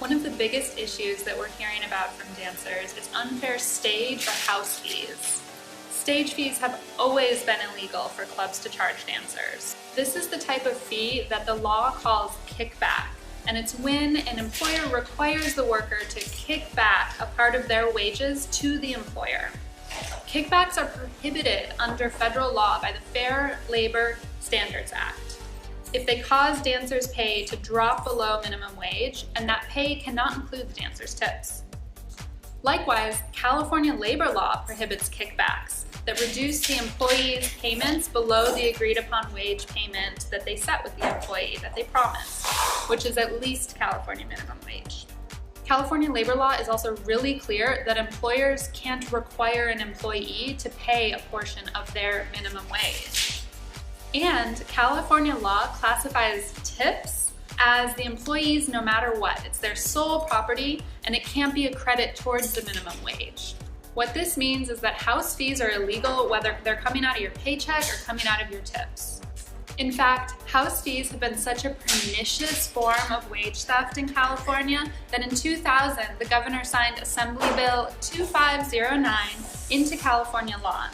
One of the biggest issues that we're hearing about from dancers is unfair stage or house fees. Stage fees have always been illegal for clubs to charge dancers. This is the type of fee that the law calls kickback, and it's when an employer requires the worker to kick back a part of their wages to the employer. Kickbacks are prohibited under federal law by the Fair Labor Standards Act if they cause dancers' pay to drop below minimum wage, and that pay cannot include the dancers' tips. Likewise, California labor law prohibits kickbacks that reduce the employee's payments below the agreed upon wage payment that they set with the employee that they promised, which is at least California minimum wage. California labor law is also really clear that employers can't require an employee to pay a portion of their minimum wage. And California law classifies tips as the employees no matter what. It's their sole property and it can't be a credit towards the minimum wage. What this means is that house fees are illegal whether they're coming out of your paycheck or coming out of your tips. In fact, house fees have been such a pernicious form of wage theft in California that in 2000, the governor signed Assembly Bill 2509 into California law.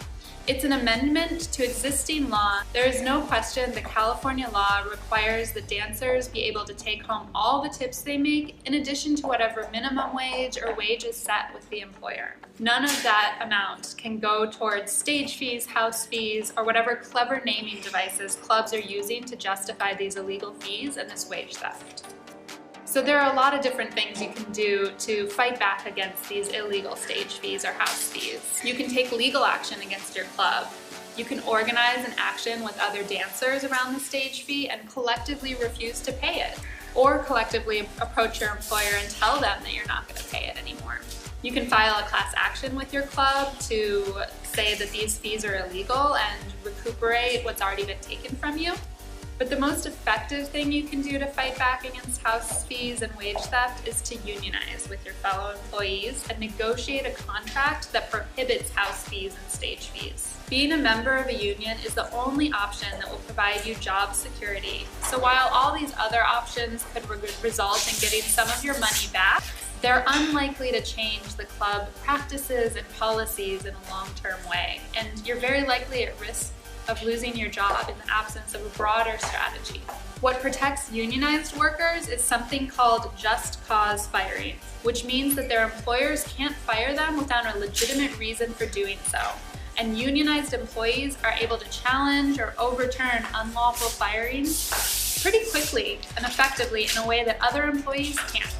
It's an amendment to existing law. There is no question that California law requires that dancers be able to take home all the tips they make in addition to whatever minimum wage or wage is set with the employer. None of that amount can go towards stage fees, house fees, or whatever clever naming devices clubs are using to justify these illegal fees and this wage theft. So there are a lot of different things you can do to fight back against these illegal stage fees or house fees. You can take legal action against your club. You can organize an action with other dancers around the stage fee and collectively refuse to pay it, or collectively approach your employer and tell them that you're not going to pay it anymore. You can file a class action with your club to say that these fees are illegal and recuperate what's already been taken from you. But the most effective thing you can do to fight back against house fees and wage theft is to unionize with your fellow employees and negotiate a contract that prohibits house fees and stage fees. Being a member of a union is the only option that will provide you job security. So while all these other options could result in getting some of your money back, they're unlikely to change the club practices and policies in a long-term way, and you're very likely at risk of losing your job in the absence of a broader strategy. What protects unionized workers is something called just cause firing, which means that their employers can't fire them without a legitimate reason for doing so. And unionized employees are able to challenge or overturn unlawful firings pretty quickly and effectively in a way that other employees can't.